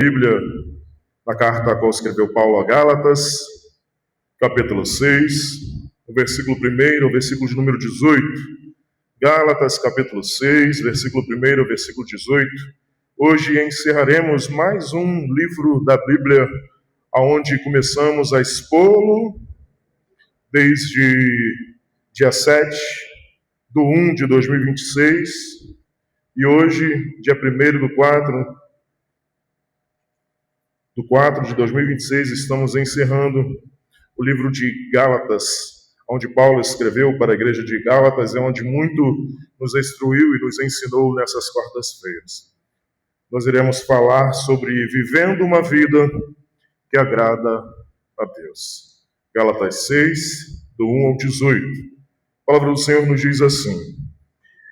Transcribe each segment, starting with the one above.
Bíblia, na carta a qual escreveu Paulo a Gálatas, capítulo 6, o versículo 1, o versículo de número 18. Gálatas, capítulo 6, versículo 1, versículo 18. Hoje encerraremos mais um livro da Bíblia, onde começamos a expô-lo desde dia 7 do 1 de 2026, e hoje, dia 1 do 4 de 2026, estamos encerrando o livro de Gálatas, onde Paulo escreveu para a igreja de Gálatas, é onde muito nos instruiu e nos ensinou nessas quartas-feiras. Nós iremos falar sobre vivendo uma vida que agrada a Deus. Gálatas 6, do 1 ao 18. A palavra do Senhor nos diz assim: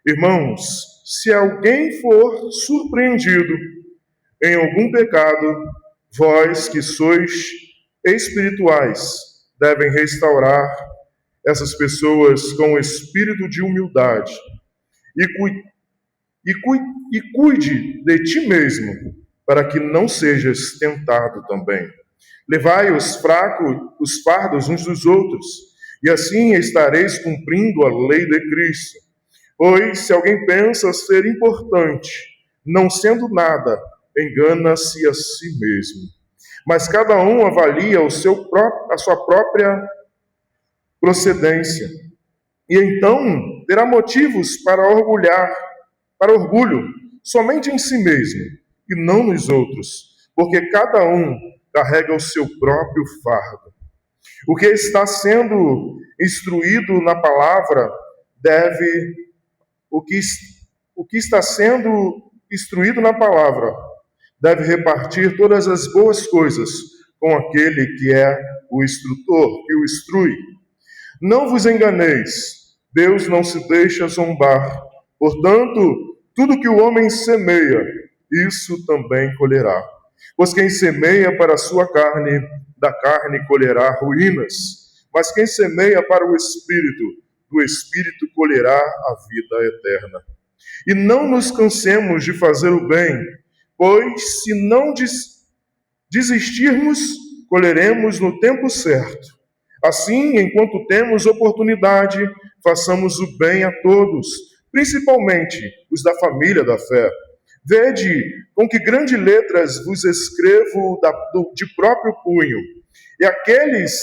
Irmãos, se alguém for surpreendido em algum pecado, vós que sois espirituais, devem restaurar essas pessoas com o espírito de humildade e cuide de ti mesmo, para que não sejas tentado também. Levai os fardos uns dos outros, e assim estareis cumprindo a lei de Cristo. Pois se alguém pensa ser importante, não sendo nada, engana-se a si mesmo. Mas cada um avalia a sua própria procedência, e então terá motivos para orgulho, somente em si mesmo, e não nos outros, porque cada um carrega o seu próprio fardo. O que está sendo instruído na palavra deve repartir todas as boas coisas com aquele que é o instrutor, que o instrui. Não vos enganeis, Deus não se deixa zombar. Portanto, tudo que o homem semeia, isso também colherá. Pois quem semeia para a sua carne, da carne colherá ruínas. Mas quem semeia para o Espírito, do Espírito colherá a vida eterna. E não nos cansemos de fazer o bem, pois se não desistirmos, colheremos no tempo certo. Assim, enquanto temos oportunidade, façamos o bem a todos, principalmente os da família da fé. Vede com que grandes letras vos escrevo de próprio punho. E aqueles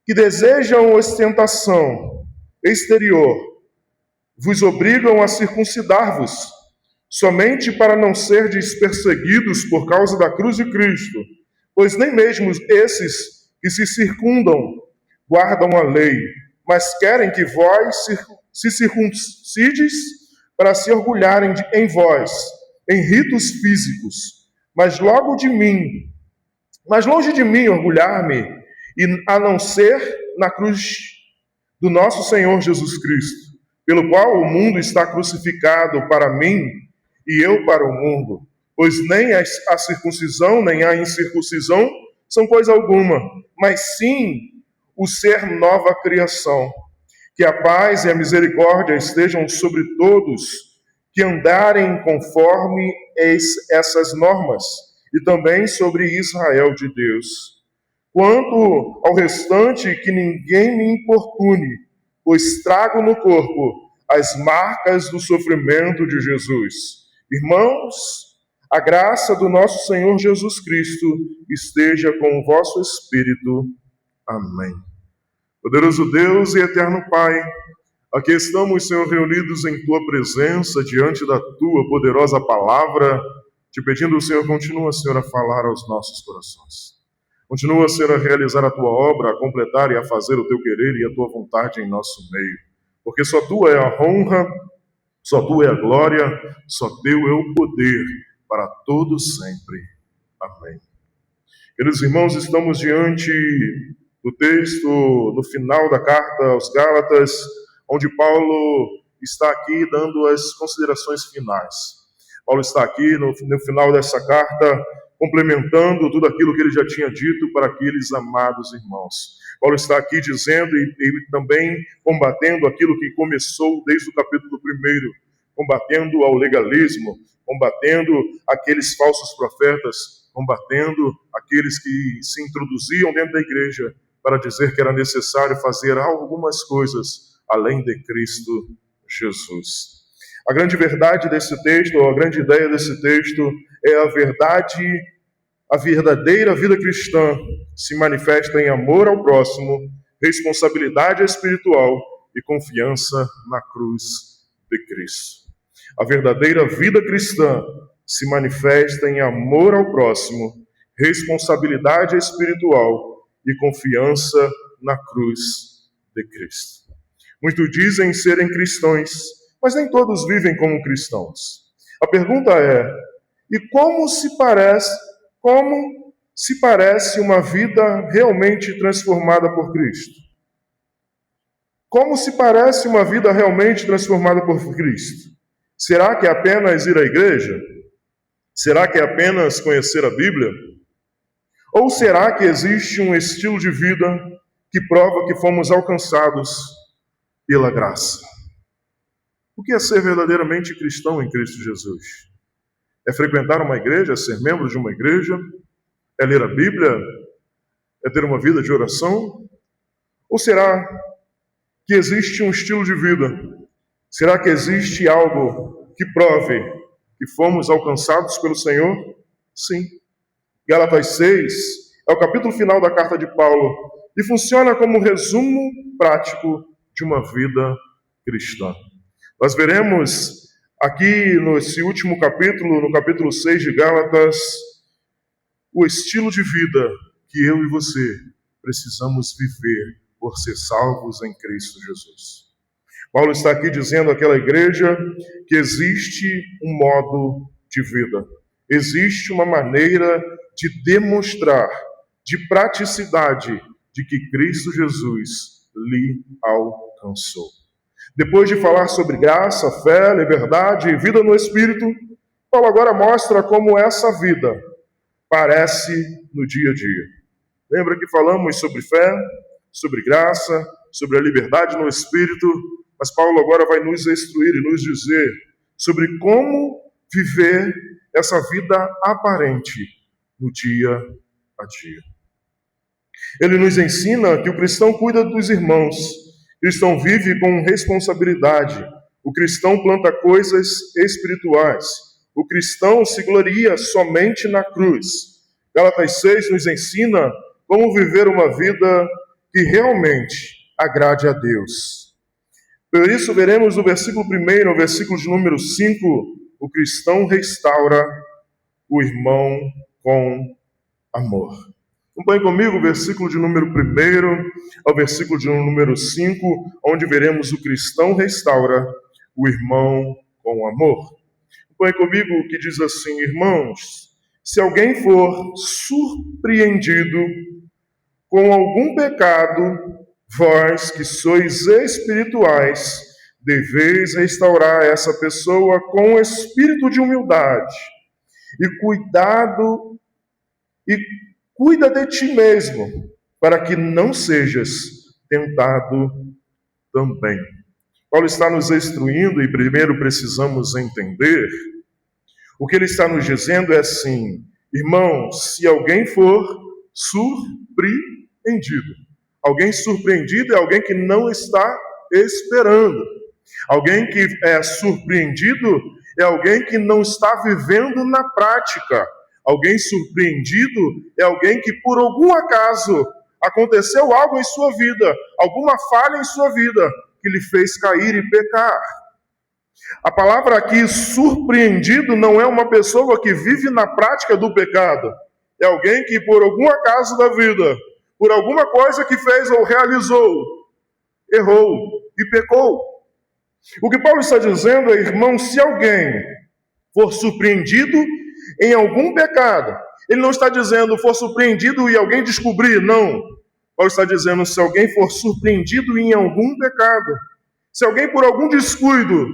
que desejam ostentação exterior vos obrigam a circuncidar-vos, somente para não serdes perseguidos por causa da cruz de Cristo, pois nem mesmo esses que se circundam guardam a lei, mas querem que vós se circuncides para se orgulharem em vós, em ritos físicos. Mas longe de mim orgulhar-me, e a não ser na cruz do nosso Senhor Jesus Cristo, pelo qual o mundo está crucificado para mim e eu para o mundo. Pois nem a circuncisão nem a incircuncisão são coisa alguma, mas sim o ser nova criação. Que a paz e a misericórdia estejam sobre todos que andarem conforme essas normas, e também sobre Israel de Deus. Quanto ao restante, que ninguém me importune, pois trago no corpo as marcas do sofrimento de Jesus. Irmãos, a graça do nosso Senhor Jesus Cristo esteja com o vosso espírito. Amém. Poderoso Deus e eterno Pai, aqui estamos, Senhor, reunidos em Tua presença, diante da Tua poderosa palavra, te pedindo, Senhor, continua, Senhor, a falar aos nossos corações. Continua, Senhor, a realizar a Tua obra, a completar e a fazer o Teu querer e a Tua vontade em nosso meio. Porque só Tua é a honra, só Tua é a glória, só Teu é o poder, para todos sempre. Amém. Queridos irmãos, estamos diante do texto, no final da carta aos Gálatas, onde Paulo está aqui dando as considerações finais. Paulo está aqui no final dessa carta, complementando tudo aquilo que ele já tinha dito para aqueles amados irmãos. Paulo está aqui dizendo e também combatendo aquilo que começou desde o capítulo 1, combatendo ao legalismo, combatendo aqueles falsos profetas, combatendo aqueles que se introduziam dentro da igreja para dizer que era necessário fazer algumas coisas além de Cristo Jesus. A grande verdade desse texto, ou a grande ideia desse texto, é a verdadeira vida cristã se manifesta em amor ao próximo, responsabilidade espiritual e confiança na cruz de Cristo. A verdadeira vida cristã se manifesta em amor ao próximo, responsabilidade espiritual e confiança na cruz de Cristo. Muitos dizem serem cristãos, mas nem todos vivem como cristãos. A pergunta é: e como se parece uma vida realmente transformada por Cristo? Como se parece uma vida realmente transformada por Cristo? Será que é apenas ir à igreja? Será que é apenas conhecer a Bíblia? Ou será que existe um estilo de vida que prova que fomos alcançados pela graça? O que é ser verdadeiramente cristão em Cristo Jesus? É frequentar uma igreja, é ser membro de uma igreja? É ler a Bíblia? É ter uma vida de oração? Ou será que existe um estilo de vida? Será que existe algo que prove que fomos alcançados pelo Senhor? Sim. Gálatas 6 é o capítulo final da carta de Paulo e funciona como um resumo prático de uma vida cristã. Nós veremos aqui nesse último capítulo, no capítulo 6 de Gálatas, o estilo de vida que eu e você precisamos viver por ser salvos em Cristo Jesus. Paulo está aqui dizendo àquela igreja que existe um modo de vida, existe uma maneira de demonstrar, de praticidade, de que Cristo Jesus lhe alcançou. Depois de falar sobre graça, fé, liberdade e vida no Espírito, Paulo agora mostra como essa vida parece no dia a dia. Lembra que falamos sobre fé, sobre graça, sobre a liberdade no Espírito, mas Paulo agora vai nos instruir e nos dizer sobre como viver essa vida aparente no dia a dia. Ele nos ensina que o cristão cuida dos irmãos, o cristão vive com responsabilidade, o cristão planta coisas espirituais, o cristão se gloria somente na cruz. Gálatas 6 nos ensina como viver uma vida que realmente agrade a Deus. Por isso veremos no versículo 1, no versículo de número 5, o cristão restaura o irmão com amor. Acompanhe comigo o versículo de número 1 ao versículo de número 5, onde veremos o cristão restaura o irmão com amor. Acompanhe comigo o que diz assim: irmãos, se alguém for surpreendido com algum pecado, vós que sois espirituais, deveis restaurar essa pessoa com espírito de humildade e cuida de ti mesmo, para que não sejas tentado também. Paulo está nos instruindo e primeiro precisamos entender. O que ele está nos dizendo é assim: irmãos, se alguém for surpreendido. Alguém surpreendido é alguém que não está esperando. Alguém que é surpreendido é alguém que não está vivendo na prática. Alguém surpreendido é alguém que por algum acaso aconteceu algo em sua vida, alguma falha em sua vida que lhe fez cair e pecar. A palavra aqui, surpreendido, não é uma pessoa que vive na prática do pecado. É alguém que por algum acaso da vida, por alguma coisa que fez ou realizou, errou e pecou. O que Paulo está dizendo é, irmão, se alguém for surpreendido em algum pecado, ele não está dizendo for surpreendido e alguém descobrir, não. Paulo está dizendo, se alguém for surpreendido em algum pecado, se alguém por algum descuido,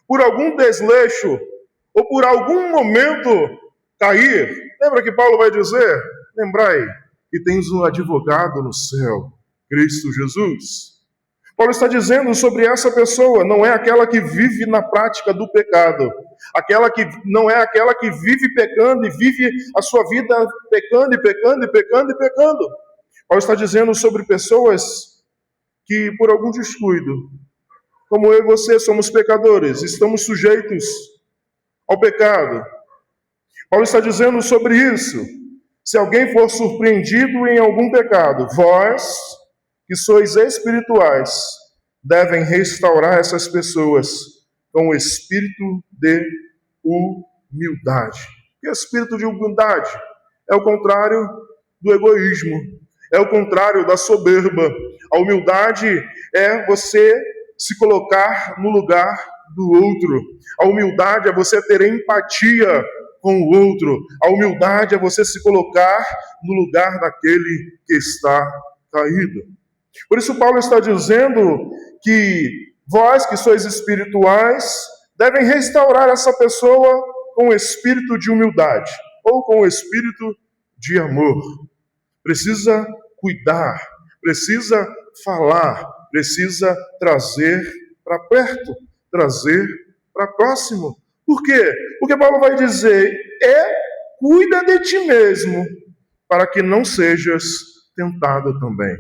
por algum desleixo, ou por algum momento cair, lembra que Paulo vai dizer? Lembrai que tens um advogado no céu, Cristo Jesus. Paulo está dizendo sobre essa pessoa, não é aquela que vive na prática do pecado, não é aquela que vive pecando e vive a sua vida pecando e pecando e pecando e pecando. Paulo está dizendo sobre pessoas que, por algum descuido, como eu e você somos pecadores, estamos sujeitos ao pecado. Paulo está dizendo sobre isso. Se alguém for surpreendido em algum pecado, vós, que sois espirituais, devem restaurar essas pessoas com o espírito de humildade. E o espírito de humildade é o contrário do egoísmo, é o contrário da soberba. A humildade é você se colocar no lugar do outro. A humildade é você ter empatia com o outro. A humildade é você se colocar no lugar daquele que está caído. Por isso Paulo está dizendo que vós que sois espirituais devem restaurar essa pessoa com o espírito de humildade ou com o espírito de amor. Precisa cuidar, precisa falar, precisa trazer para perto, trazer para próximo. Por quê? Porque Paulo vai dizer, cuida de ti mesmo, para que não sejas tentado também.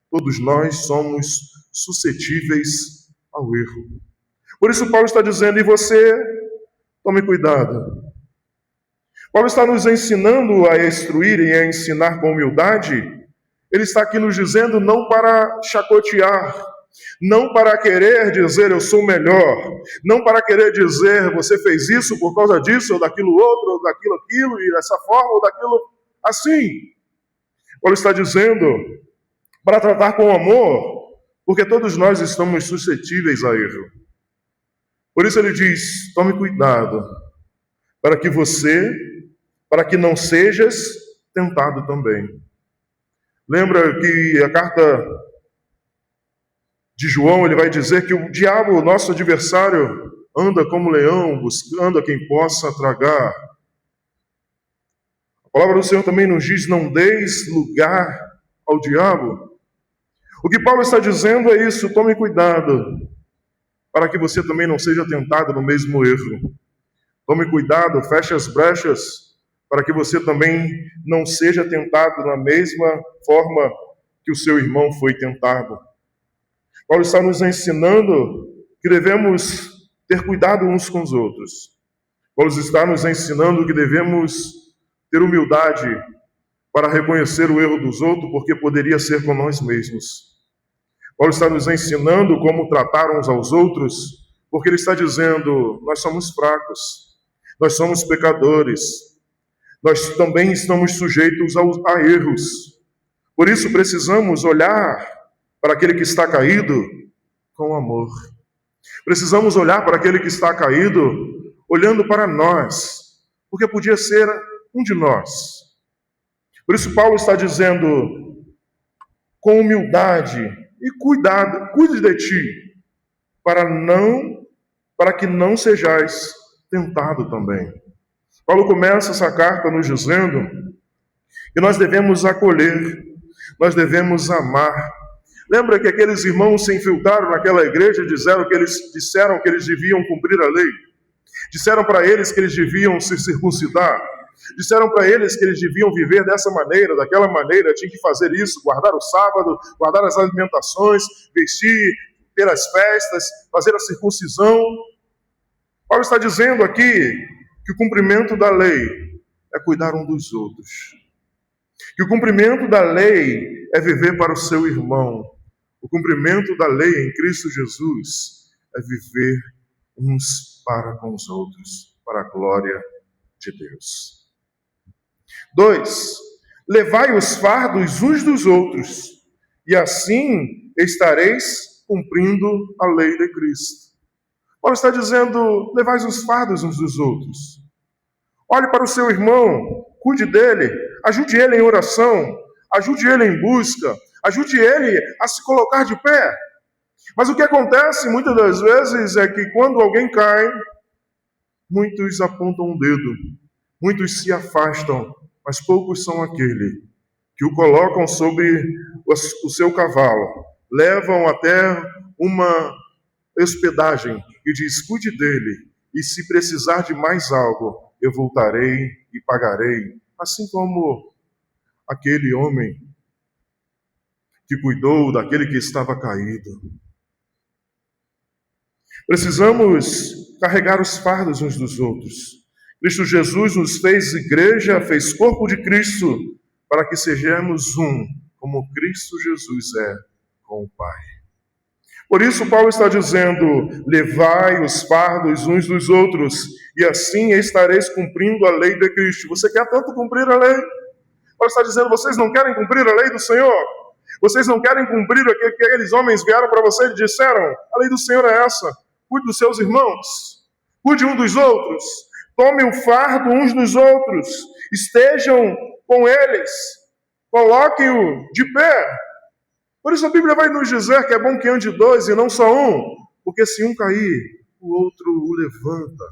Todos nós somos suscetíveis ao erro. Por isso Paulo está dizendo, e você, tome cuidado. Paulo está nos ensinando a instruir e a ensinar com humildade. Ele está aqui nos dizendo não para chacotear, não para querer dizer eu sou melhor, não para querer dizer você fez isso por causa disso, ou daquilo outro, ou daquilo aquilo, e dessa forma, ou daquilo assim. Paulo está dizendo para tratar com amor, porque todos nós estamos suscetíveis a erro. Por isso ele diz, tome cuidado, para que não sejas tentado também. Lembra que a carta de João, ele vai dizer que o diabo, o nosso adversário, anda como leão, buscando a quem possa tragar. A palavra do Senhor também nos diz, não deis lugar ao diabo. O que Paulo está dizendo é isso, tome cuidado, para que você também não seja tentado no mesmo erro. Tome cuidado, feche as brechas, para que você também não seja tentado da mesma forma que o seu irmão foi tentado. Paulo está nos ensinando que devemos ter cuidado uns com os outros. Paulo está nos ensinando que devemos ter humildade para reconhecer o erro dos outros, porque poderia ser com nós mesmos. Paulo está nos ensinando como tratar uns aos outros, porque ele está dizendo, nós somos fracos, nós somos pecadores, nós também estamos sujeitos a erros. Por isso precisamos olhar para aquele que está caído com amor. Precisamos olhar para aquele que está caído olhando para nós, porque podia ser um de nós. Por isso Paulo está dizendo, com humildade e cuidado, cuide de ti, para que não sejais tentado também. Paulo começa essa carta nos dizendo que nós devemos acolher, nós devemos amar. Lembra que aqueles irmãos se infiltraram naquela igreja e disseram que eles deviam cumprir a lei? Disseram para eles que eles deviam se circuncidar? Disseram para eles que eles deviam viver dessa maneira, daquela maneira, tinha que fazer isso, guardar o sábado, guardar as alimentações, vestir, ter as festas, fazer a circuncisão. Paulo está dizendo aqui que o cumprimento da lei é cuidar um dos outros. Que o cumprimento da lei é viver para o seu irmão. O cumprimento da lei em Cristo Jesus é viver uns para com os outros, para a glória de Deus. 2. Levai os fardos uns dos outros, e assim estareis cumprindo a lei de Cristo. Paulo está dizendo, levai os fardos uns dos outros. Olhe para o seu irmão, cuide dele, ajude ele em oração, ajude ele em busca, ajude ele a se colocar de pé. Mas o que acontece muitas das vezes é que quando alguém cai, muitos apontam o dedo, muitos se afastam, mas poucos são aquele que o colocam sobre o seu cavalo, levam até uma hospedagem e diz: cuide dele, e se precisar de mais algo, eu voltarei e pagarei. Assim como aquele homem que cuidou daquele que estava caído. Precisamos carregar os fardos uns dos outros. Cristo Jesus nos fez igreja, fez corpo de Cristo, para que sejamos um, como Cristo Jesus é com o Pai. Por isso Paulo está dizendo: levai os fardos uns dos outros, e assim estareis cumprindo a lei de Cristo. Você quer tanto cumprir a lei? Paulo está dizendo: vocês não querem cumprir a lei do Senhor? Vocês não querem cumprir o que aqueles homens vieram para você e disseram? A lei do Senhor é essa: cuide dos seus irmãos, cuide um dos outros, tome o fardo uns dos outros, estejam com eles, coloquem-o de pé. Por isso a Bíblia vai nos dizer que é bom que ande dois e não só um, porque se um cair, o outro o levanta.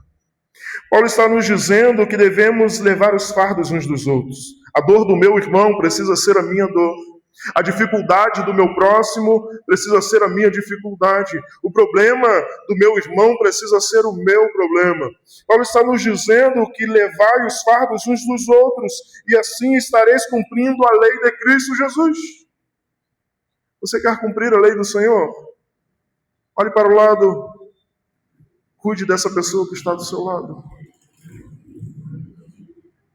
Paulo está nos dizendo que devemos levar os fardos uns dos outros. A dor do meu irmão precisa ser a minha dor. A dificuldade do meu próximo precisa ser a minha dificuldade. O problema do meu irmão precisa ser o meu problema. Paulo está nos dizendo que levai os fardos uns dos outros, e assim estareis cumprindo a lei de Cristo Jesus. Você quer cumprir a lei do Senhor? Olhe para o lado, cuide dessa pessoa que está do seu lado.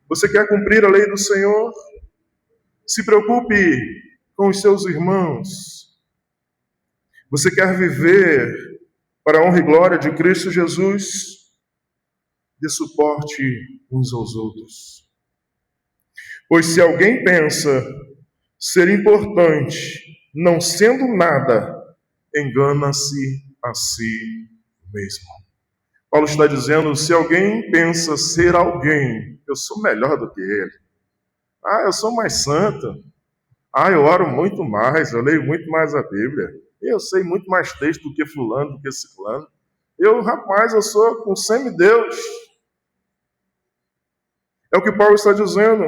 Você quer cumprir a lei do Senhor? Se preocupe com os seus irmãos. Você quer viver para a honra e glória de Cristo Jesus? Dê suporte uns aos outros. Pois se alguém pensa ser importante, não sendo nada, engana-se a si mesmo. Paulo está dizendo: se alguém pensa ser alguém, eu sou melhor do que ele. Eu sou mais santo. Eu oro muito mais, eu leio muito mais a Bíblia. Eu sei muito mais texto do que fulano, do que ciclano. Eu sou um semideus. É o que Paulo está dizendo.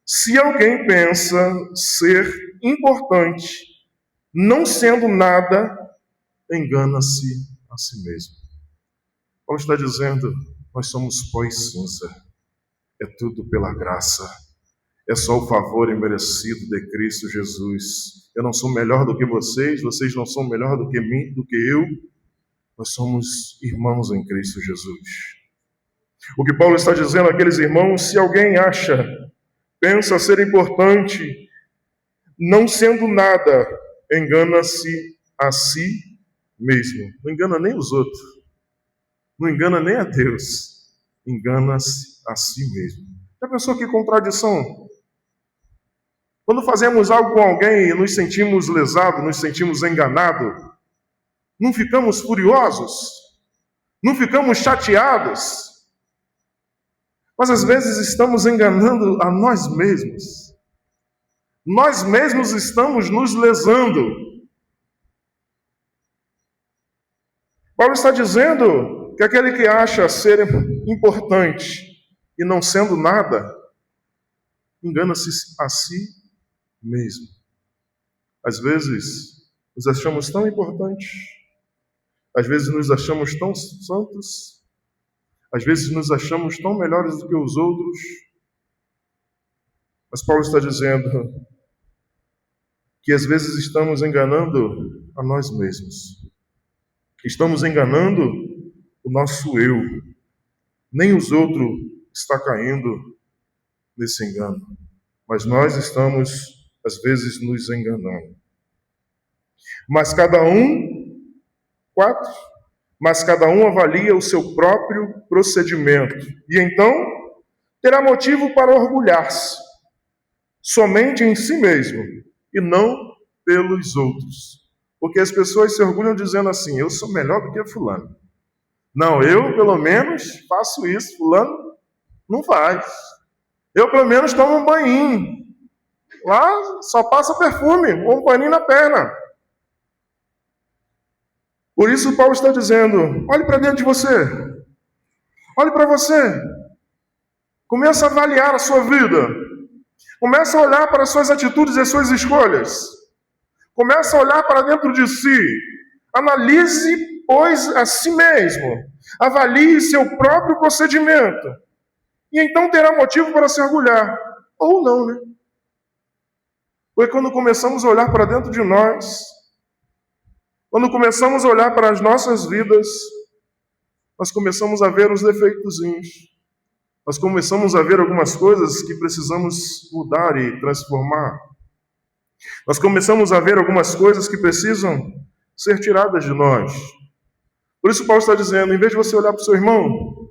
Se alguém pensa ser importante, não sendo nada, engana-se a si mesmo. Paulo está dizendo: nós somos pó e cinza. É tudo pela graça. É só o favor imerecido de Cristo Jesus. Eu não sou melhor do que vocês não são melhor do que mim, do que eu. Nós somos irmãos em Cristo Jesus. O que Paulo está dizendo àqueles irmãos: se alguém pensa ser importante, não sendo nada, engana-se a si mesmo. Não engana nem os outros. Não engana nem a Deus. Engana-se a si mesmo. Já pensou que contradição? Quando fazemos algo com alguém e nos sentimos lesados, nos sentimos enganados, não ficamos furiosos? Não ficamos chateados? Mas às vezes estamos enganando a nós mesmos. Nós mesmos estamos nos lesando. Paulo está dizendo que aquele que acha ser importante e não sendo nada, engana-se a si mesmo. Às vezes nos achamos tão importantes, às vezes nos achamos tão santos, às vezes nos achamos tão melhores do que os outros, mas Paulo está dizendo que às vezes estamos enganando a nós mesmos, estamos enganando o nosso eu. Nem os outros está caindo nesse engano, mas nós estamos às vezes nos enganando. Mas cada um avalia o seu próprio procedimento, e então terá motivo para orgulhar-se somente em si mesmo e não pelos outros. Porque as pessoas se orgulham dizendo assim: eu sou melhor do que fulano. Não, eu pelo menos faço isso, fulano não faz. Eu pelo menos tomo um banhinho. Lá só passa perfume, um paninho na perna. Por isso Paulo está dizendo: olhe para dentro de você. Olhe para você. Comece a avaliar a sua vida. Comece a olhar para as suas atitudes e as suas escolhas. Comece a olhar para dentro de si. Analise, pois, a si mesmo. Avalie seu próprio procedimento. E então terá motivo para se orgulhar. Ou não, né? Porque quando começamos a olhar para dentro de nós, quando começamos a olhar para as nossas vidas, nós começamos a ver os defeitozinhos. Nós começamos a ver algumas coisas que precisamos mudar e transformar. Nós começamos a ver algumas coisas que precisam ser tiradas de nós. Por isso Paulo está dizendo, em vez de você olhar para o seu irmão,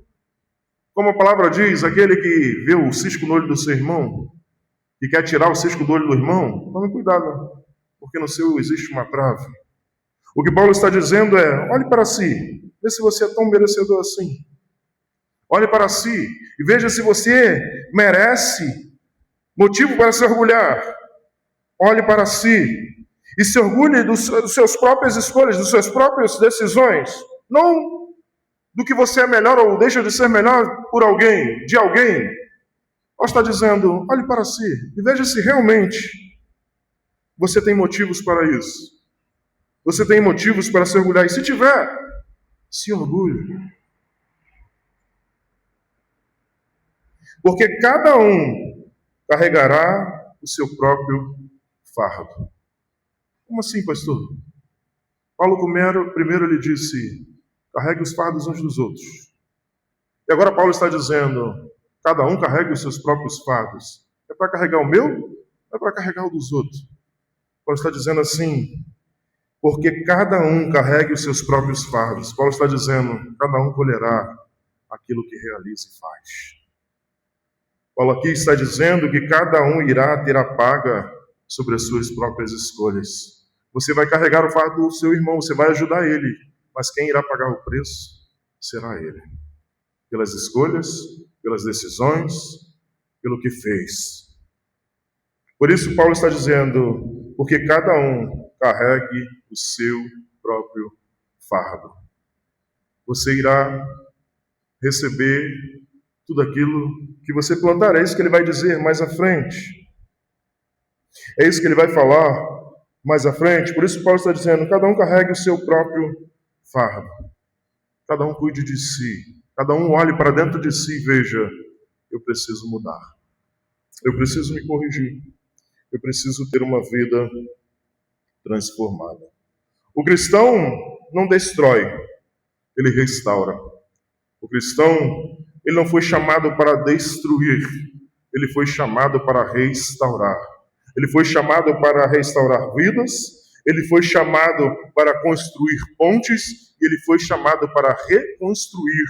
como a palavra diz, aquele que vê o cisco no olho do seu irmão e quer tirar o cisco do olho do irmão, tome cuidado, porque no seu existe uma trave. O que Paulo está dizendo é, olhe para si, vê se você é tão merecedor assim. Olhe para si e veja se você merece motivo para se orgulhar. Olhe para si e se orgulhe das suas próprias escolhas, das suas próprias decisões. Não do que você é melhor ou deixa de ser melhor por alguém, de alguém. Paulo está dizendo, olhe para si e veja se realmente você tem motivos para isso. Você tem motivos para se orgulhar. E se tiver, se orgulhe. Porque cada um carregará o seu próprio fardo. Como assim, pastor? Paulo primeiro ele disse, carregue os fardos uns dos outros. E agora Paulo está dizendo, cada um carregue os seus próprios fardos. É para carregar o meu? Ou é para carregar o dos outros? Paulo está dizendo assim, porque cada um carregue os seus próprios fardos. Paulo está dizendo, cada um colherá aquilo que realiza e faz. Paulo aqui está dizendo que cada um irá ter a paga sobre as suas próprias escolhas. Você vai carregar o fardo do seu irmão, você vai ajudar ele, mas quem irá pagar o preço será ele. Pelas escolhas, pelas decisões, pelo que fez. Por isso Paulo está dizendo, porque cada um carregue o seu próprio fardo. Você irá receber tudo aquilo que você plantar. É isso que ele vai dizer mais à frente. É isso que ele vai falar mais à frente. Por isso Paulo está dizendo, cada um carregue o seu próprio fardo. Cada um cuide de si. Cada um olhe para dentro de si e veja, eu preciso mudar. Eu preciso me corrigir. Eu preciso ter uma vida transformada. O cristão não destrói, ele restaura. O cristão, ele não foi chamado para destruir, ele foi chamado para restaurar. Ele foi chamado para restaurar vidas, ele foi chamado para construir pontes, e ele foi chamado para reconstruir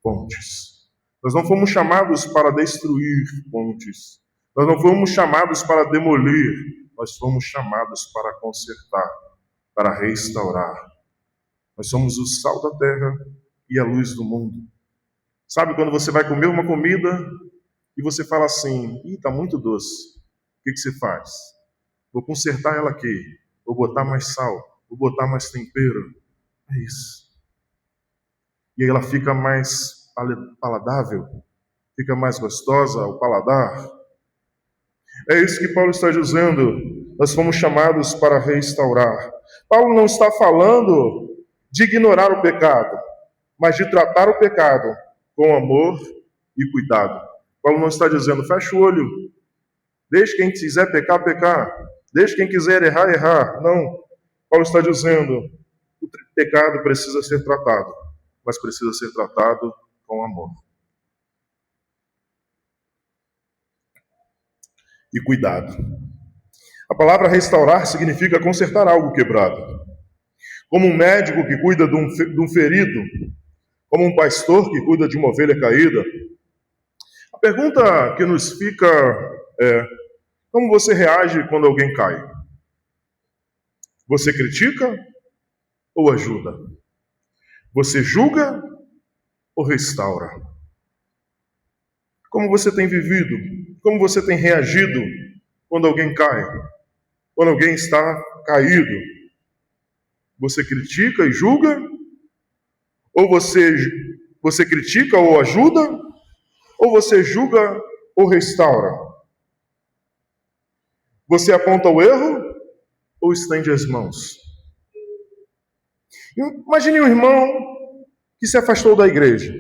pontes. Nós não fomos chamados para destruir pontes. Nós não fomos chamados para demolir. Nós fomos chamados para consertar, para restaurar. Nós somos o sal da terra e a luz do mundo. Sabe quando você vai comer uma comida e você fala assim, está muito doce. O que você faz? Vou consertar ela aqui. Vou botar mais sal. Vou botar mais tempero. É isso. E aí ela fica mais paladável. Fica mais gostosa ao paladar. É isso que Paulo está dizendo. Nós fomos chamados para restaurar. Paulo não está falando de ignorar o pecado, mas de tratar o pecado com amor e cuidado. Paulo não está dizendo, fecha o olho, deixe quem quiser pecar, pecar. Deixe quem quiser errar, errar. Não. Paulo está dizendo, o pecado precisa ser tratado, mas precisa ser tratado com amor. E cuidado. A palavra restaurar significa consertar algo quebrado. Como um médico que cuida de um ferido, como um pastor que cuida de uma ovelha caída. A pergunta que nos fica é, como você reage quando alguém cai? Você critica ou ajuda? Você julga ou restaura? Como você tem vivido? Como você tem reagido quando alguém cai? Quando alguém está caído? Você critica e julga? Ou você critica ou ajuda? Ou você julga ou restaura? Você aponta o erro ou estende as mãos? Imagine um irmão que se afastou da igreja.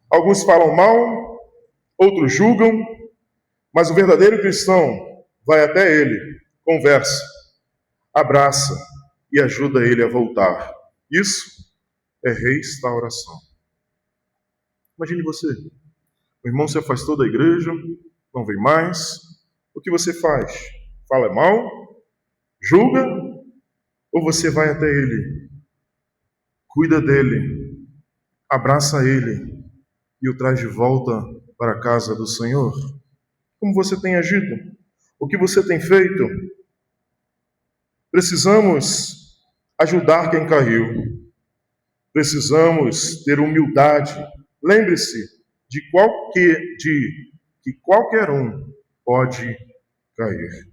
Alguns falam mal, outros julgam, mas o verdadeiro cristão vai até ele, conversa, abraça e ajuda ele a voltar. Isso é restauração. Imagine você, o irmão se afastou da igreja, não vem mais. O que você faz? Fala mal? Julga? Ou você vai até ele, cuida dele, abraça ele e o traz de volta para a casa do Senhor? Como você tem agido? O que você tem feito? Precisamos ajudar quem caiu. Precisamos ter humildade. Lembre-se de que qualquer um pode cair.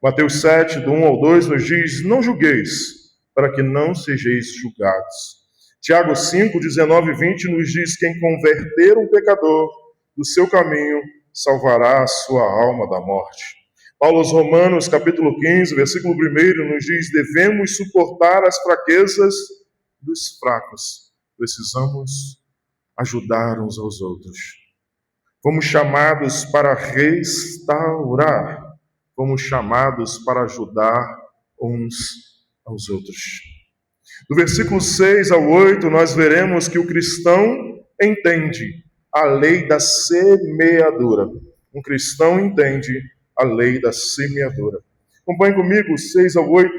Mateus 7, do 1 ao 2, nos diz: não julgueis, para que não sejais julgados. Tiago 5, 19 e 20 nos diz: quem converter um pecador do seu caminho, salvará a sua alma da morte. Paulo aos Romanos, capítulo 15, versículo 1, nos diz: devemos suportar as fraquezas dos fracos. Precisamos ajudar uns aos outros. Fomos chamados para restaurar. Fomos chamados para ajudar uns aos outros. Do versículo 6 ao 8, nós veremos que o cristão entende a lei da semeadura. Um cristão entende a lei da semeadura. Acompanhe comigo, 6 ao 8.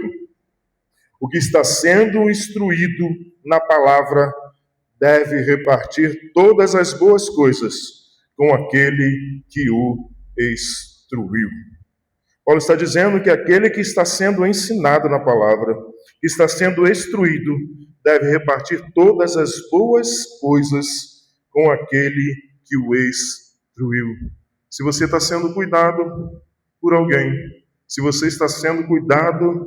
O que está sendo instruído na palavra deve repartir todas as boas coisas com aquele que o instruiu. Paulo está dizendo que aquele que está sendo ensinado na palavra, que está sendo instruído, deve repartir todas as boas coisas com aquele que o instruiu. Se você está sendo cuidado por alguém, se você está sendo cuidado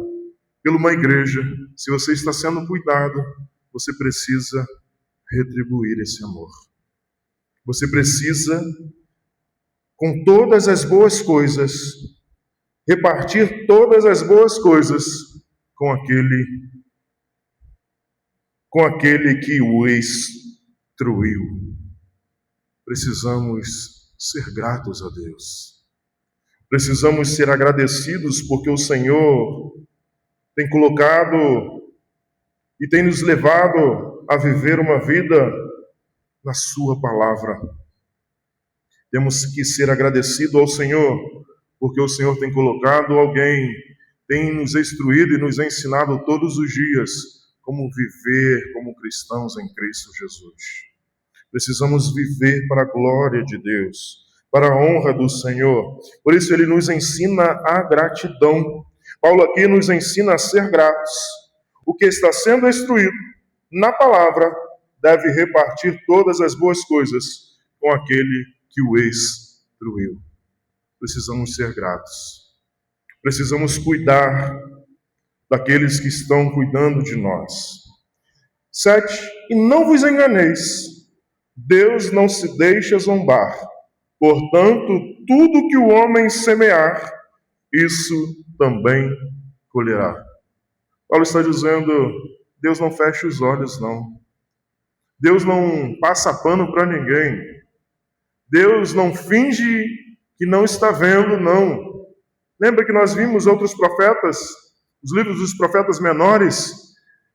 por uma igreja, se você está sendo cuidado, você precisa retribuir esse amor. Você precisa, com todas as boas coisas, repartir todas as boas coisas com aquele que o instruiu. Precisamos ser gratos a Deus. Precisamos ser agradecidos porque o Senhor tem colocado e tem nos levado a viver uma vida na sua palavra. Temos que ser agradecidos ao Senhor, porque o Senhor tem colocado alguém, tem nos instruído e nos ensinado todos os dias como viver como cristãos em Cristo Jesus. Precisamos viver para a glória de Deus, para a honra do Senhor. Por isso ele nos ensina a gratidão. Paulo aqui nos ensina a ser gratos. O que está sendo instruído na palavra deve repartir todas as boas coisas com aquele que o instruiu. Precisamos ser gratos. Precisamos cuidar daqueles que estão cuidando de nós. 7. E não vos enganeis, Deus não se deixa zombar. Portanto, tudo que o homem semear, isso também colherá. Paulo está dizendo, Deus não fecha os olhos, não. Deus não passa pano para ninguém. Deus não finge que não está vendo, não. Lembra que nós vimos outros profetas, os livros dos profetas menores,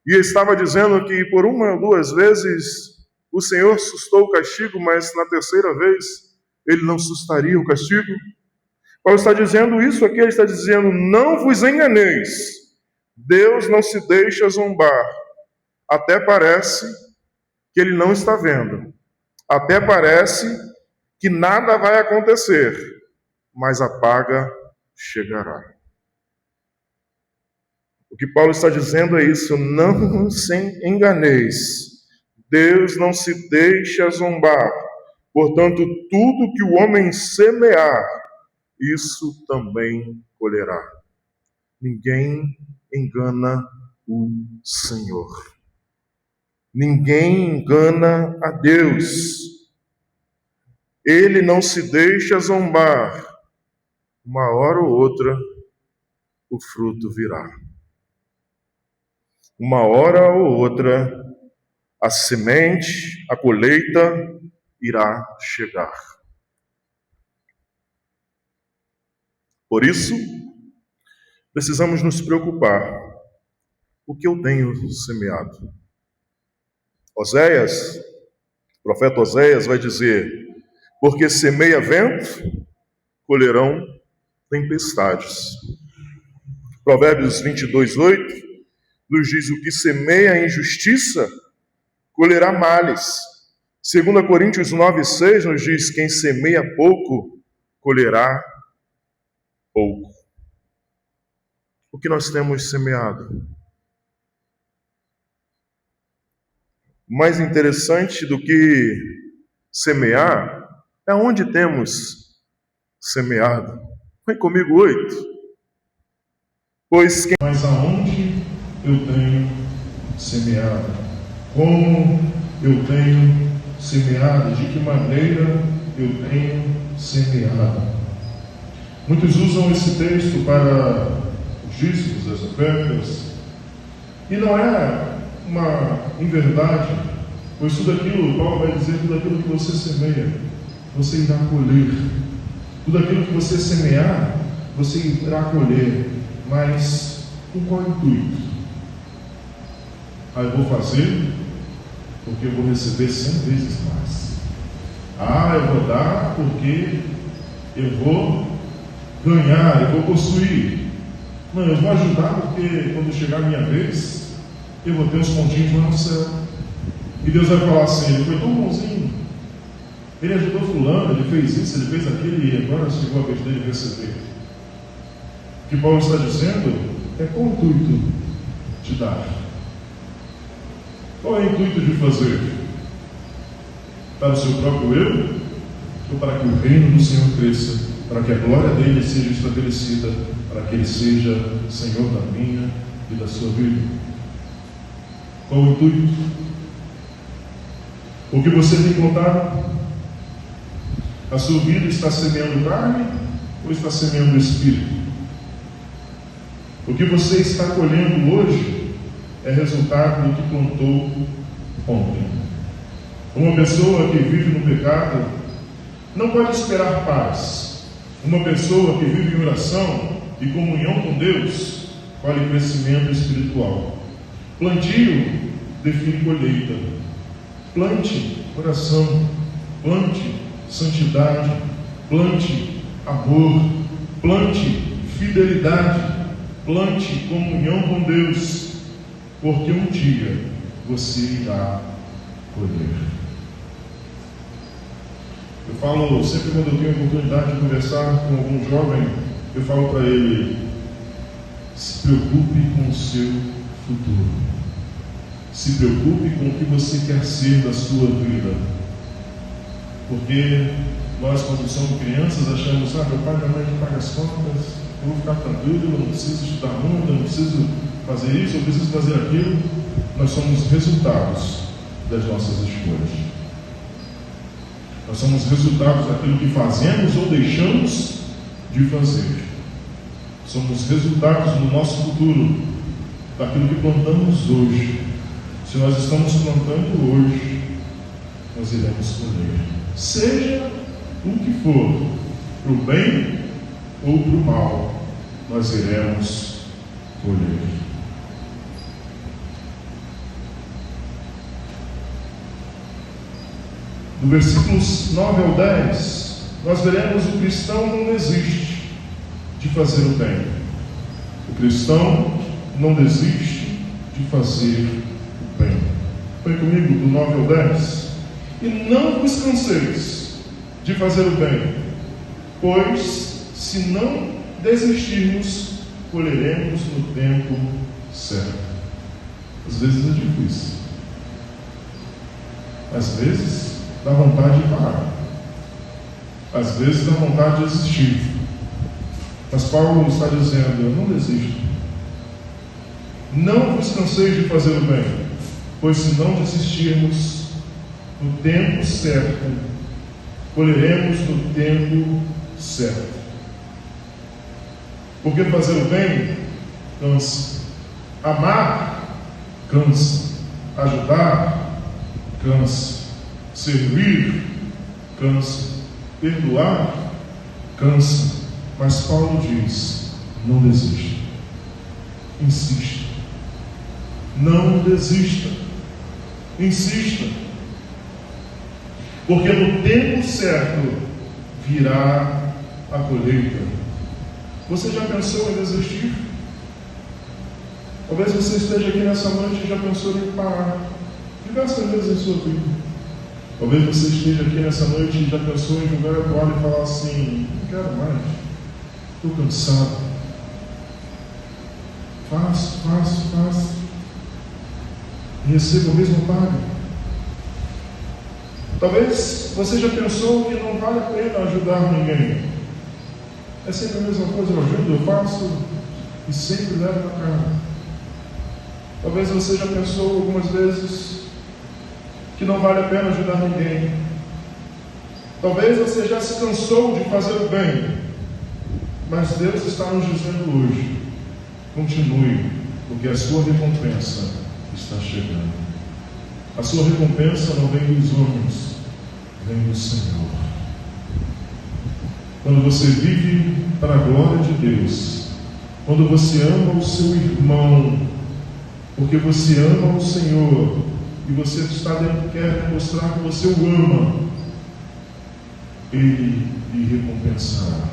e estava dizendo que por uma ou duas vezes o Senhor sustou o castigo, mas na terceira vez ele não sustaria o castigo. Paulo está dizendo isso aqui, ele está dizendo, não vos enganeis, Deus não se deixa zombar. Até parece que ele não está vendo. Até parece que nada vai acontecer, mas a paga chegará. O que Paulo está dizendo é isso, não se enganeis. Deus não se deixa zombar. Portanto, tudo que o homem semear, isso também colherá. Ninguém engana o Senhor. Ninguém engana a Deus. Ele não se deixa zombar. Uma hora ou outra, o fruto virá. uma hora ou outra, a semente, a colheita irá chegar. Por isso, precisamos nos preocupar. O que eu tenho semeado? Oséias, o profeta Oséias vai dizer: porque semeia vento, colherão tempestades. Provérbios 22:8 nos diz: o que semeia a injustiça, colherá males. 2 Coríntios 9:6 nos diz: quem semeia pouco, colherá pouco. O que nós temos semeado? Mais interessante do que semear é onde temos semeado. Vem comigo 8. Pois quem... Mas aonde eu tenho semeado? Como eu tenho semeado? De que maneira eu tenho semeado? Muitos usam esse texto para os dízimos, as ofertas, e não é uma inverdade, pois tudo aquilo, Paulo vai dizer, tudo aquilo que você semeia, você irá colher. Tudo aquilo que você semear, você irá colher. Mas com qual intuito? Eu vou fazer porque eu vou receber 100 vezes mais. Eu vou dar porque eu vou ganhar, eu vou possuir. Não, eu vou ajudar porque quando chegar a minha vez, eu vou ter os pontinhos lá no céu. E Deus vai falar assim: ele foi tão bonzinho, ele ajudou fulano, ele fez isso, ele fez aquilo, e agora chegou a vez dele receber. O que Paulo está dizendo é qual o intuito de dar? Qual é o intuito de fazer? Para o seu próprio eu? Ou para que o reino do Senhor cresça? Para que a glória dele seja estabelecida? Para que ele seja Senhor da minha e da sua vida? Qual o intuito? O que você tem contado? A sua vida está semeando carne ou está semeando espírito? O que você está colhendo hoje é resultado do que plantou ontem. Uma pessoa que vive no pecado não pode esperar paz. Uma pessoa que vive em oração e comunhão com Deus colhe crescimento espiritual. Plantio define colheita. Plante oração, plante santidade, plante amor, plante fidelidade, plante comunhão com Deus, porque um dia você irá colher. Eu falo sempre quando eu tenho a oportunidade de conversar com algum jovem, eu falo para ele: se preocupe com o seu futuro. Se preocupe com o que você quer ser da sua vida. Porque nós, quando somos crianças, achamos: meu pai e minha mãe que pagam as contas, eu vou ficar tranquilo, eu não preciso estudar muito, eu não preciso fazer isso, eu preciso fazer aquilo. Nós somos resultados das nossas escolhas. Nós somos resultados daquilo que fazemos ou deixamos de fazer. Somos resultados do nosso futuro, daquilo que plantamos hoje. Se nós estamos plantando hoje, nós iremos colher. Seja o que for, para o bem ou para o mal, nós iremos colher. Do versículos 9 ao 10, nós veremos o cristão não desiste de fazer o bem. O cristão não desiste de fazer o bem. Põe comigo do 9 ao 10. E não vos canseis de fazer o bem, pois se não desistirmos, colheremos no tempo certo. Às vezes é difícil. Às vezes dá vontade de parar. Às vezes dá vontade de desistir. Mas Paulo está dizendo: eu não desisto. Não vos canseis de fazer o bem, pois se não desistirmos, no tempo certo, colheremos no tempo certo. Porque fazer o bem cansa. Amar cansa. Ajudar, cansa. Servir, cansa. Perdoar, cansa. Mas Paulo diz: não desista. Insista. Não desista. Insista. Porque no tempo certo virá a colheita. Você já pensou em desistir? Talvez você esteja aqui nessa noite e já pensou em parar diversas vezes em sua vida. Talvez você esteja aqui nessa noite e já pensou em jogar a toalha e falar assim: não quero mais, estou cansado. Faço. E recebo a mesma paga. Talvez você já pensou que não vale a pena ajudar ninguém. É sempre a mesma coisa, eu ajudo, eu faço e sempre levo na cara. Talvez você já pensou algumas vezes que não vale a pena ajudar ninguém. Talvez você já se cansou de fazer o bem. Mas Deus está nos dizendo hoje: continue, porque a sua recompensa está chegando. A sua recompensa não vem dos homens, vem do Senhor. Quando você vive para a glória de Deus, quando você ama o seu irmão, porque você ama o Senhor, e você quer demonstrar que você o ama, Ele lhe recompensará.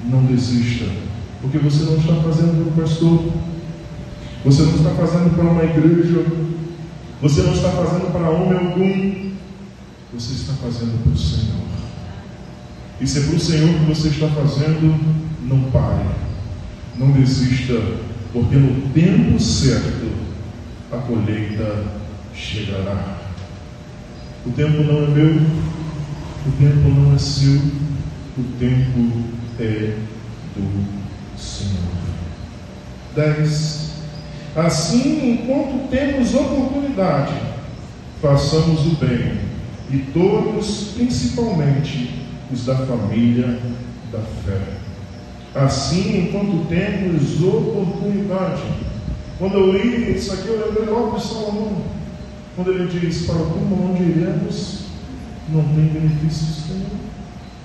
Não desista, porque você não está fazendo para o pastor, você não está fazendo para uma igreja, você não está fazendo para homem algum, você está fazendo para o Senhor. E se é para o Senhor que você está fazendo, não pare, não desista, porque no tempo certo a colheita chegará. O tempo não é meu, o tempo não é seu, o tempo é do Senhor. 10. Assim, enquanto temos oportunidade, façamos o bem, e todos, principalmente os da família da fé. Assim, enquanto temos oportunidade. Quando eu li isso aqui, eu lembrei logo de Salomão, quando ele diz: para o túmulo onde iremos, não tem benefícios nenhum,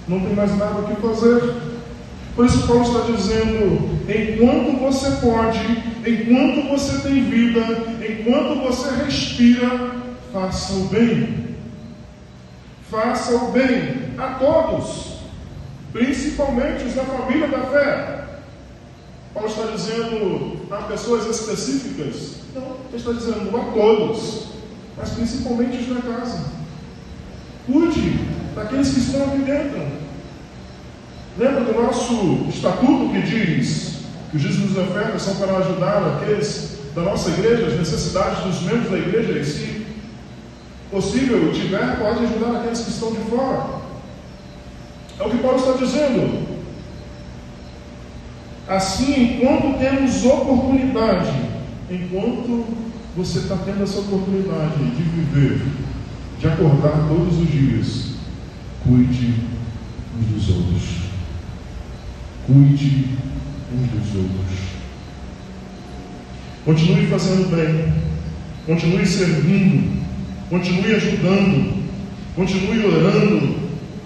não tem mais nada o que fazer. Por isso Paulo está dizendo: enquanto você pode, enquanto você tem vida, enquanto você respira, faça o bem. Faça o bem a todos, principalmente os da família da fé. Paulo está dizendo a pessoas específicas? Não, ele está dizendo a todos, mas principalmente os da casa. Cuide daqueles que estão aqui dentro. Lembra do nosso estatuto que diz que os dízimos e ofertas são para ajudar aqueles da nossa igreja, as necessidades dos membros da igreja, e se possível tiver, pode ajudar aqueles que estão de fora. É o que Paulo está dizendo. Assim, enquanto temos oportunidade, enquanto você está tendo essa oportunidade de viver, de acordar todos os dias, cuide uns dos outros. Cuide uns dos outros. Continue fazendo bem, continue servindo, continue ajudando, continue orando,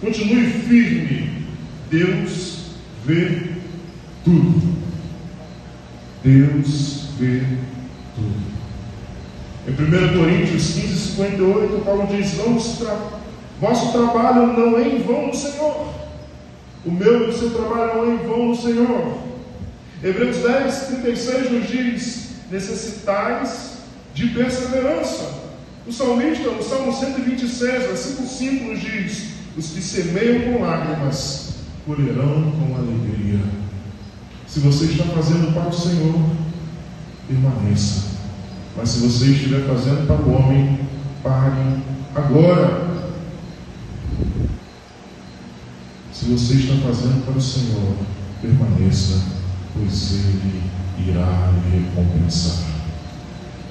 continue firme. Deus vê tudo. Deus vê tudo. Em 1 Coríntios 15:58, Paulo diz: vosso trabalho não é em vão no Senhor. O meu e o seu trabalho não é em vão no Senhor. Hebreus 10:36 nos diz: necessitais de perseverança. O salmista, no Salmo 126, versículo 5, nos diz: os que semeiam com lágrimas colherão com alegria. Se você está fazendo para o Senhor, permaneça. Mas se você estiver fazendo para o homem, pare agora. Se você está fazendo para o Senhor, permaneça, pois Ele irá lhe recompensar.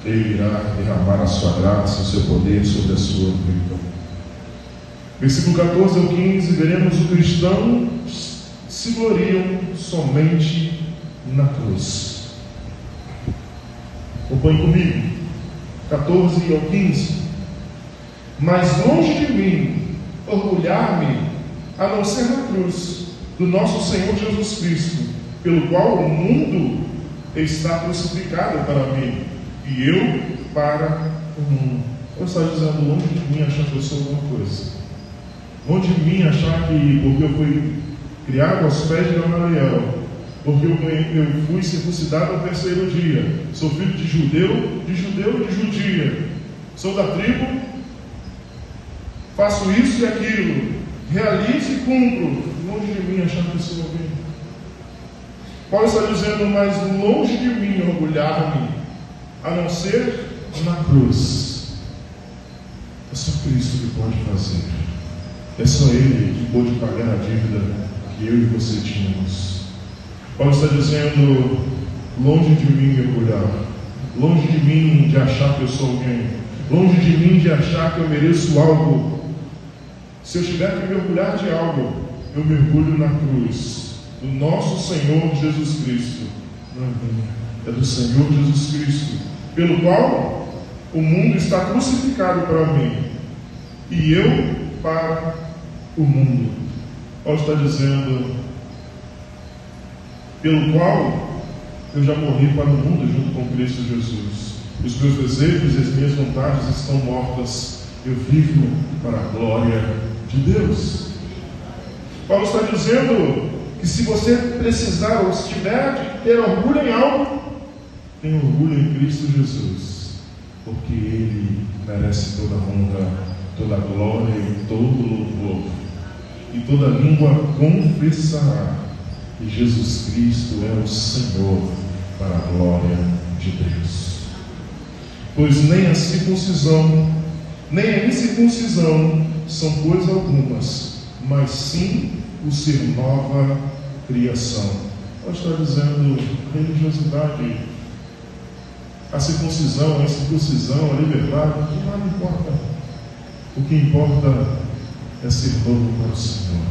Ele irá derramar a sua graça, o seu poder sobre a sua vida. Versículo 14 ao 15, veremos o cristão se gloriam somente na cruz. Acompanhe comigo. 14 ao 15. Mas longe de mim orgulhar-me, a não ser na cruz do nosso Senhor Jesus Cristo, pelo qual o mundo está crucificado para mim, e eu para o mundo. Eu estava dizendo, longe de mim achar que eu sou alguma coisa. Longe de mim achar que, porque eu fui criado aos pés de Gamaliel, porque eu fui circuncidado no terceiro dia, sou filho de judeu e de judia, sou da tribo, faço isso e aquilo, realizo e cumpro. Longe de mim achar que eu sou alguém. Paulo está dizendo, mas longe de mim orgulhar-me, a não ser na cruz. É só Cristo que pode fazer. É só Ele que pode pagar a dívida que eu e você tínhamos. Paulo está dizendo, longe de mim me orgulhar, longe de mim de achar que eu sou alguém, longe de mim de achar que eu mereço algo. Se eu tiver que me orgulhar de algo, eu mergulho na cruz do nosso Senhor Jesus Cristo. Não é minha, é do Senhor Jesus Cristo, pelo qual o mundo está crucificado para mim e eu para o mundo. Paulo está dizendo, pelo qual eu já morri para o mundo junto com Cristo Jesus. Os meus desejos e as minhas vontades estão mortas. Eu vivo para a glória de Deus. Paulo está dizendo que se você precisar ou se tiver de ter orgulho em algo, tenha orgulho em Cristo Jesus, porque Ele merece toda a honra, toda a glória e todo o louvor. E toda língua confessará que Jesus Cristo é o Senhor, para a glória de Deus. Pois nem a circuncisão, nem a incircuncisão são coisa algumas, mas sim o ser nova criação. Ela está dizendo religiosidade, a circuncisão, a incircuncisão, a liberdade, nada importa. O que importa é ser novo para o Senhor.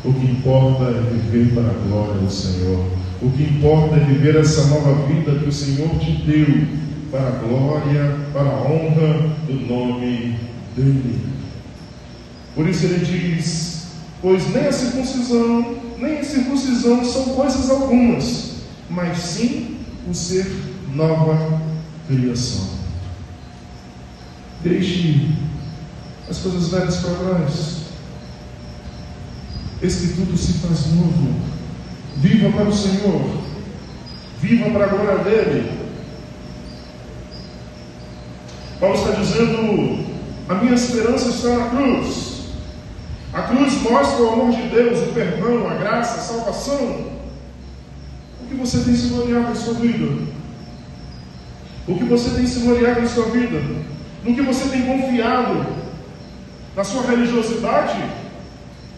O que importa é viver para a glória do Senhor. O que importa é viver essa nova vida que o Senhor te deu para a glória, para a honra do nome dEle. Por isso ele diz, pois nem a circuncisão, nem a incircuncisão são coisas algumas, mas sim o ser nova criação. Deixe as coisas velhas para trás. Eis que tudo se faz novo. Viva para o Senhor. Viva para a glória dEle. Paulo está dizendo, a minha esperança está na cruz. A cruz mostra o amor de Deus, o perdão, a graça, a salvação. O que você tem se gloriado em sua vida? O que você tem se gloriado em sua vida? No que você tem confiado? Na sua religiosidade?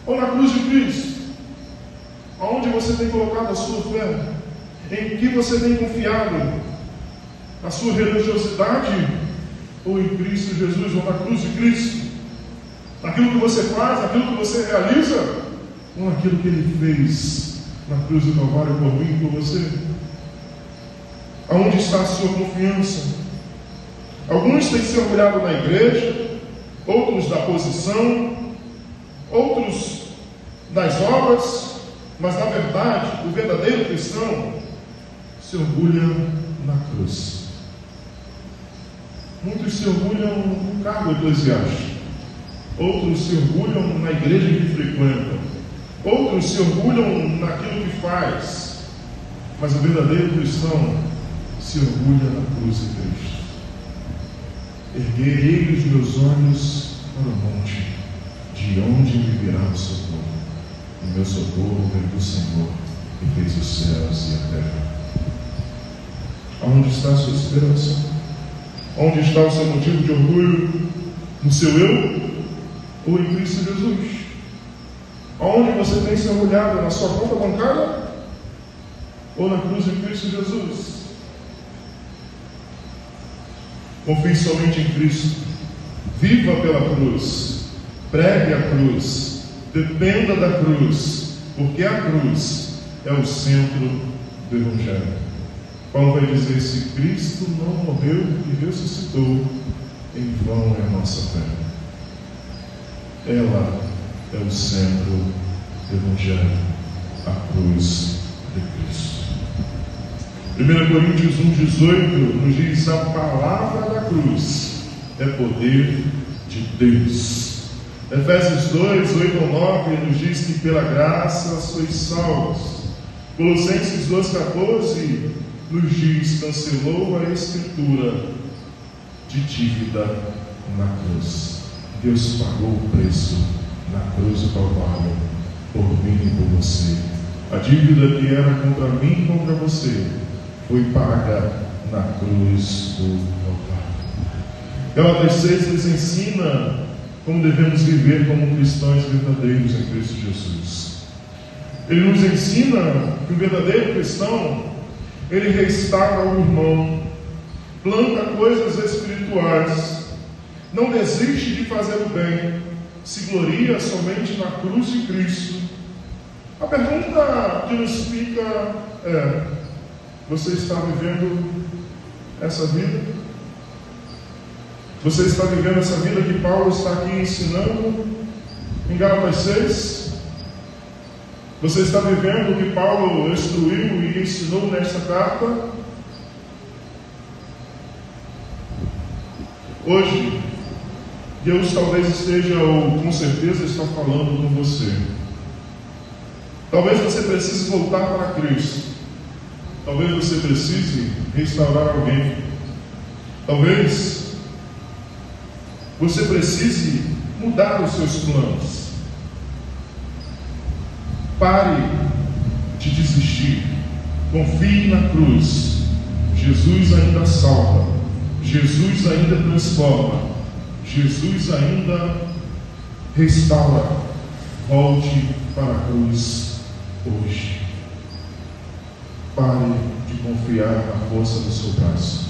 Ou na cruz de Cristo? Aonde você tem colocado a sua fé? Em que você tem confiado? Na sua religiosidade? Ou em Cristo Jesus, ou na cruz de Cristo? Naquilo que você faz, naquilo que você realiza? Ou naquilo que Ele fez na cruz do Calvário por mim e por você? Aonde está a sua confiança? Alguns têm se orgulhado na igreja, outros da posição, outros das obras, mas na verdade, o verdadeiro cristão se orgulha na cruz. Muitos se orgulham no cargo eclesiástico, outros se orgulham na igreja que frequentam, outros se orgulham naquilo que faz, mas o verdadeiro cristão se orgulha na cruz de Cristo. Erguerei os meus olhos para o monte, de onde me virá o socorro? O meu socorro vem do Senhor, que fez os céus e a terra. Aonde está a sua esperança? Onde está o seu motivo de orgulho? No seu eu? Ou em Cristo Jesus? Aonde você tem se orgulhado? Na sua conta bancária? Ou na cruz de Cristo Jesus? Confie somente em Cristo. Viva pela cruz. Pregue a cruz. Dependa da cruz. Porque a cruz é o centro do Evangelho. Paulo vai dizer: se Cristo não morreu e ressuscitou, em vão é a nossa fé. Ela é o centro do Evangelho, a cruz de Cristo. 1 Coríntios 1,18 nos diz: a palavra da cruz é poder de Deus. Efésios 2, 8 ao 9 nos diz que pela graça sois salvos. Colossenses 2,14 nos diz: cancelou a escritura de dívida na cruz. Deus pagou o preço na cruz do Calvário por mim e por você. A dívida que era contra mim e contra você foi paga na cruz do Calvário. Gálatas 6 nos ensina como devemos viver como cristãos verdadeiros em Cristo Jesus. Ele nos ensina que o verdadeiro cristão, ele restaura o irmão, planta coisas espirituais, não desiste de fazer o bem, se gloria somente na cruz de Cristo. A pergunta que nos fica é: você está vivendo essa vida? Você está vivendo essa vida que Paulo está aqui ensinando em Gálatas 6? Você está vivendo o que Paulo instruiu e ensinou nesta carta? Hoje, Deus talvez esteja, ou com certeza está falando com você. Talvez você precise voltar para Cristo. Talvez você precise restaurar alguém. Talvez você precise mudar os seus planos. Pare de desistir. Confie na cruz. Jesus ainda salva. Jesus ainda transforma. Jesus ainda restaura. Volte para a cruz hoje. Pare de confiar na força do seu braço.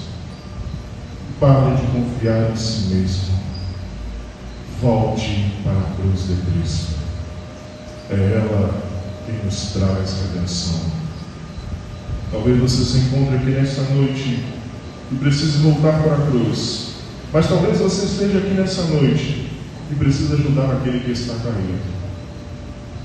Pare de confiar em si mesmo. Volte para a cruz de Cristo. É ela quem nos traz redenção. Talvez você se encontre aqui nesta noite e precise voltar para a cruz. Mas talvez você esteja aqui nessa noite e precise ajudar aquele que está caído.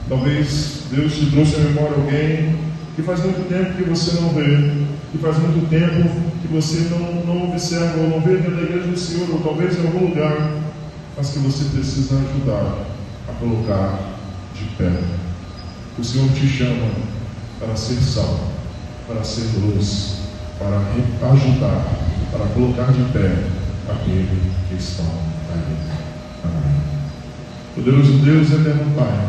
Talvez Deus te trouxe à memória alguém que faz muito tempo que você não vê, que faz muito tempo que você não observa ou não vê dentro da igreja do Senhor, ou talvez em algum lugar, mas que você precisa ajudar a colocar de pé. O Senhor te chama para ser sal, para ser luz, para ajudar, para colocar de pé aquele que está caído. Amém. O Deus eterno Pai,